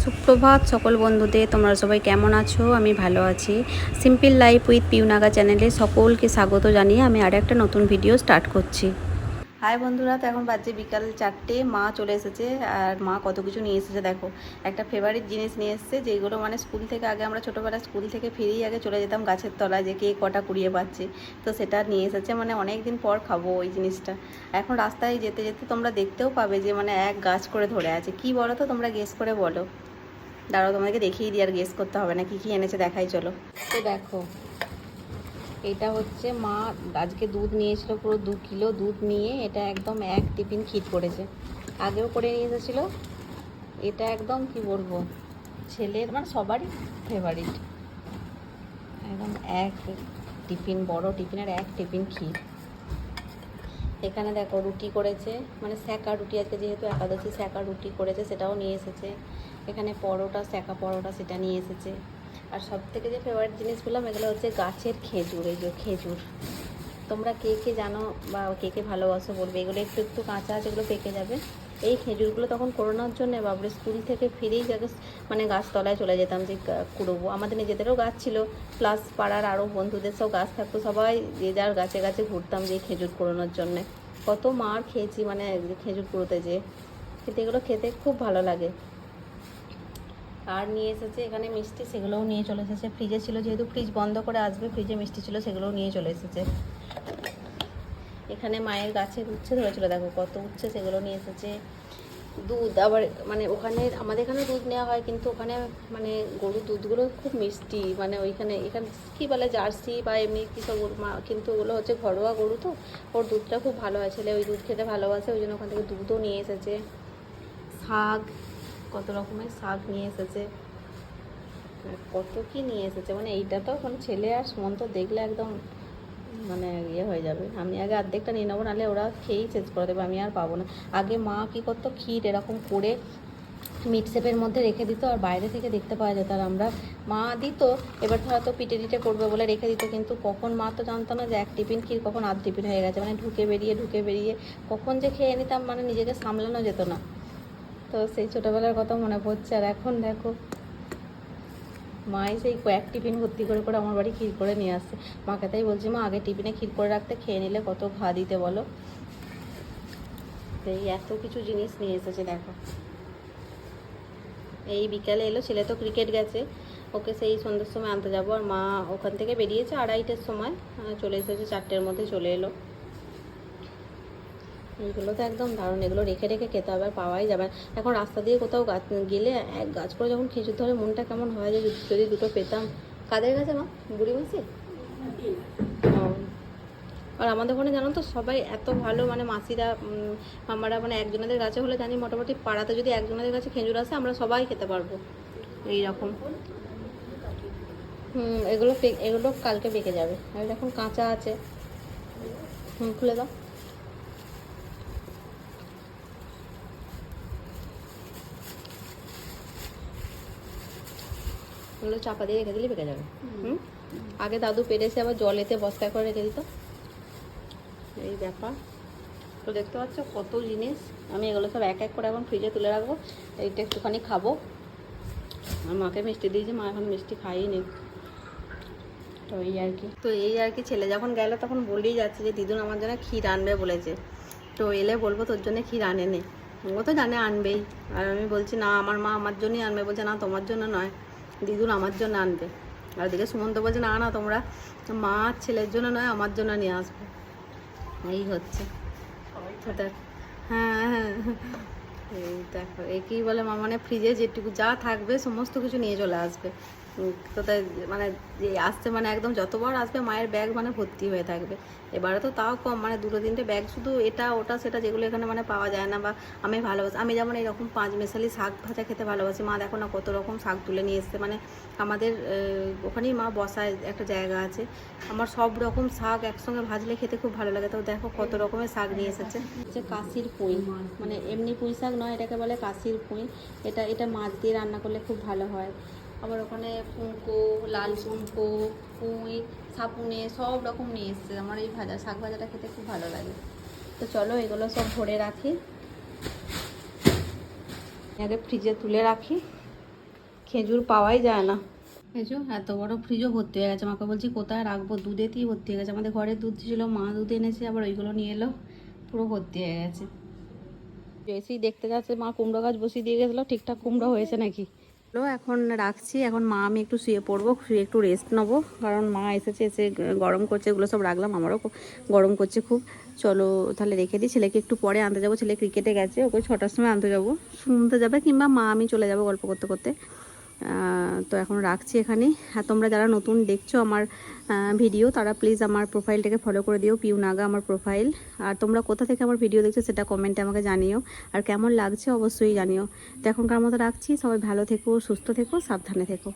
সুপ্রভাত সকল বন্ধুদের, তোমরা সবাই কেমন আছো? আমি ভালো আছি। সিম্পল লাইফ উইথ পিউনাগা চ্যানেলে সকলকে স্বাগত জানিয়ে আমি আর একটা নতুন ভিডিও স্টার্ট করছি। হাই বন্ধুরা, তো এখন বাজে বিকাল 4টে। মা চলে এসেছে আর মা কত কিছু নিয়ে এসেছে দেখো। একটা ফেভারিট জিনিস নিয়ে এসেছে, যেগুলো মানে স্কুল থেকে আগে আমরা ছোটোবেলায় স্কুল থেকে ফিরেই আগে চলে যেতাম গাছের তলায়, যে কে কটা কুড়িয়ে পাচ্ছে। তো সেটা নিয়ে এসেছে, মানে অনেক দিন পর খাবো ওই জিনিসটা। এখন রাস্তায় যেতে যেতে তোমরা দেখতেও পাবে যে মানে এক গাছ করে ধরে আছে। কি বলো তো, তোমরা গেস করে বলো। দাঁড়াও, তোমাদেরকে দেখিয়ে দিই, আর গেস করতে হবে না। কী এনেছে দেখাই চলো। তো দেখো, এটা হচ্ছে মা আজকে দুধ নিয়েছিল, পুরো 2 কিলো দুধ নিয়ে এটা একদম এক টিফিন খিট করেছে। আগেও করে নিয়ে এসেছিল। এটা একদম কি বলবো, ছেলের মানে সবারই ফেভারিট। একদম এক টিফিন, বড় টিফিনের এক টিফিন খিট। এখানে দেখো রুটি করেছে, মানে সেঁকা রুটি, আজকে যেহেতু একাদশী সেঁকা রুটি করেছে, সেটাও নিয়ে এসেছে। এখানে পরোটা, সেঁকা পরোটা, সেটা নিয়ে এসেছে। আর সব থেকে যে ফেভারিট জিনিসগুলো এগুলো হচ্ছে গাছের খেজুর। এই যে খেজুর, তোমরা কে কে জানো বা কে কে ভালোবাসো বলবে। এগুলো একটু একটু কাঁচা আছে, এগুলো পেকে যাবে। এই খেজুরগুলো তখন করোনার জন্য বাবরে স্কুল থেকে ফিরেই যাকে মানে গাছতলায় চলে যেতাম যে কুড়োবো। আমাদের নিজেদেরও গাছ ছিল, প্লাস পাড়ার আরও বন্ধুদের সব গাছ থাকতো, সবাই যে যার গাছে গাছে ঘুরতাম যে খেজুর কুড়োনোর জন্যে। কত মার খেয়েছি মানে খেজুর কুড়োতে যেয়ে, কিন্তু এগুলো খেতে খুব ভালো লাগে। আর নিয়ে এসেছে এখানে মিষ্টি, সেগুলোও নিয়ে চলে এসেছে। ফ্রিজে ছিল, যেহেতু ফ্রিজ বন্ধ করে আসবে, ফ্রিজে মিষ্টি ছিল, সেগুলোও নিয়ে চলে এসেছে। এখানে মায়ের গাছের উচ্ছে ধরেছিল, দেখো কত উচ্ছে, সেগুলো নিয়ে এসেছে। দুধ আবার মানে ওখানে আমাদের এখানে দুধ নেওয়া হয়, কিন্তু ওখানে মানে গরুর দুধগুলো খুব মিষ্টি, মানে ওইখানে এখানে কী বলে জার্সি বা এমনি কী সব কিন্তু ওগুলো হচ্ছে ঘরোয়া গরু, তো ওর দুধটা খুব ভালো হয়। ছেলে ওই দুধ খেতে ভালোবাসে, ওই জন্য ওখান থেকে দুধও নিয়ে এসেছে। শাক, কত রকমের শাক নিয়ে এসেছে, কত কি নিয়ে এসেছে। মানে এইটা তো মানে ছেলে আর সুমন্ত দেখলে একদম মানে ইয়ে হয়ে যাবে। আমি আগে অর্ধেকটা নিয়ে নেবো, নাহলে ওরা খেয়েই শেষ করে দেবে, আমি আর পাবো না। আগে মা কী করতো, ক্ষীর এরকম করে মিট শেপের মধ্যে রেখে দিত, আর বাইরে থেকে দেখতে পাওয়া যেত। আর আমরা মা দিত, এবার হয়তো পিটে টিটে করবে বলে রেখে দিত, কিন্তু কখন মা তো জানতো না যে এক টিফিন ক্ষীর কখন আধ টিফিন হয়ে গেছে। মানে ঢুকে বেরিয়ে কখন যে খেয়ে নিতাম, মানে নিজেকে সামলানো যেত না। তো সেই ছোটোবেলার কথা মনে পড়ছে। আর এখন দেখো মাই সেই কয়েক টিফিন ভর্তি করে করে আমার বাড়ি ক্ষীর করে নিয়ে আসছে। মাকে তাই বলছি, মা আগে টিফিনে ক্ষীর করে রাখতে, খেয়ে নিলে কত ঘা দিতে বলো। এই এত কিছু জিনিস নিয়ে এসেছে দেখো। এই বিকালে এলো, ছেলে তো ক্রিকেট গেছে, ওকে সেই সন্ধ্যের সময় আনতে যাবো। আর মা ওখান থেকে বেরিয়েছে 2:30-এর সময়, চলে এসেছে 4টের মধ্যে চলে এলো। এগুলো তো একদম দারুণ, এগুলো রেখে রেখে খেতে হবে, আর পাওয়াই যাবে। এখন রাস্তা দিয়ে কোথাও গাছ গেলে এক গাছ করে যখন খেজুর ধরে, মনটা কেমন হয় যে যদি দুটো পেতাম। কাদের কাছে মা? বুড়ি মাসি। আর আমাদের ওখানে জানো তো সবাই এত ভালো, মানে মাসিরা আমরা মানে একজনের কাছে হলে জানি মোটামুটি পাড়াতে যদি একজনের কাছে খেজুর আসে আমরা সবাই খেতে পারবো এইরকম। এগুলো এগুলো কালকে পেকে যাবে, আর এখন কাঁচা আছে। খুলে দাও। এগুলো চাপা দিয়ে রেখে দিলে পেকে যাবে। আগে দাদু পেরেছে, আবার জলেতে বস্তায় করে রেখে দিত। এই ব্যাপার। তো দেখতে পাচ্ছ কত জিনিস। আমি এগুলো সব এক এক করে এখন ফ্রিজে তুলে রাখবো। এইটা একটুখানি খাবো। আর মাকে মিষ্টি দিয়েছি, মা এখন মিষ্টি খাইনি। তো এই আর কি ছেলে যখন গেল তখন বলেই যাচ্ছে যে দিদুন আমার জন্য ক্ষীর আনবে বলেছে। তো এলে বলবো তোর জন্য ক্ষীর আনে নে। ও তো জানে আনবেই। আর আমি বলছি না, আমার মা আমার জন্যই আনবে। বলছে না, তোমার জন্য নয়, দিদুন আমার জন্য আনবে। আর ওদিকে সুমন্ত বলছে না না, তোমরা মা ছেলের জন্য নয়, আমার জন্য নিয়ে আসবে। এই হচ্ছে। হ্যাঁ হ্যাঁ, এই দেখো একই বলে মা, মানে ফ্রিজে যেটুকু যা থাকবে সমস্ত কিছু নিয়ে চলে আসবে। তো তাই মানে যে আসছে মানে একদম যতবার আসবে মায়ের ব্যাগ মানে ভর্তি হয়ে থাকবে। এবারে তো তাও কম, মানে 2-3টে ব্যাগ, শুধু এটা ওটা সেটা যেগুলো এখানে মানে পাওয়া যায় না। বা আমি ভালোবাসি, আমি যেমন এরকম 5 মেশালি শাক ভাজা খেতে ভালোবাসি। মা দেখো না কত রকম শাক তুলে নিয়ে এসছে। মানে আমাদের ওখানেই মা বসায় একটা জায়গা আছে, আমার সব রকম শাক একসঙ্গে ভাজলে খেতে খুব ভালো লাগে। তো দেখো কত রকমের শাক নিয়ে এসেছে। হচ্ছে কাশির পুঁই, মানে এমনি পুঁই শাক নয়, এটাকে বলে কাশির পুঁই। এটা মাছ দিয়ে রান্না করলে খুব ভালো হয়। আবার ওখানে কুমড়ো, লাল কুমড়ো, পুঁই, ছাপুনে সব রকম নিয়ে এসছে। আমার এই শাক ভাজাটা খেতে খুব ভালো লাগে। তো চলো এগুলো সব ভরে রাখি, আগে ফ্রিজে তুলে রাখি। খেজুর পাওয়াই যায় না। বুঝছো, এত বড় ফ্রিজও ভর্তি হয়ে গেছে। মাকে বলছি কোথায় রাখবো, দুধেতেই ভর্তি হয়ে গেছে। আমাদের ঘরের দুধ ছিল, মা দুধ এনেছে, আবার ওইগুলো নিয়ে এলো, পুরো ভর্তি হয়ে গেছে। এসেই দেখতে যাচ্ছে মা কুমড়ো গাছ বসিয়ে দিয়ে গেছিলো, ঠিকঠাক কুমড়ো হয়েছে নাকি। এখন রাখছি, এখন মা আমি একটু শুয়ে পড়বো, শুয়ে একটু রেস্ট নেবো, কারণ মা এসেছে, এসে গরম করছে, এগুলো সব রাখলাম, আমারও গরম করছে খুব। চলো তাহলে রেখে দিই, ছেলেকে একটু পরে আনতে যাবো, ছেলে ক্রিকেটে গেছে, ওকে 6টার সময় আনতে যাবো, শুনতে যাবে কিংবা মা আমি চলে যাবো গল্প করতে করতে। তো এখন রাখছি এখানে। আর তোমরা যারা নতুন দেখছো আমার ভিডিও, তারা প্লিজ আমার প্রোফাইলটাকে ফলো করে দিও, পিউ নাগা আমার প্রোফাইল। আর তোমরা কোথা থেকে আমার ভিডিও দেখছো সেটা কমেন্টে আমাকে জানিও, আর কেমন লাগছে অবশ্যই জানিও। তো এখনকার মতো রাখছি, সবাই ভালো থেকো, সুস্থ থেকো, সাবধানে থেকো।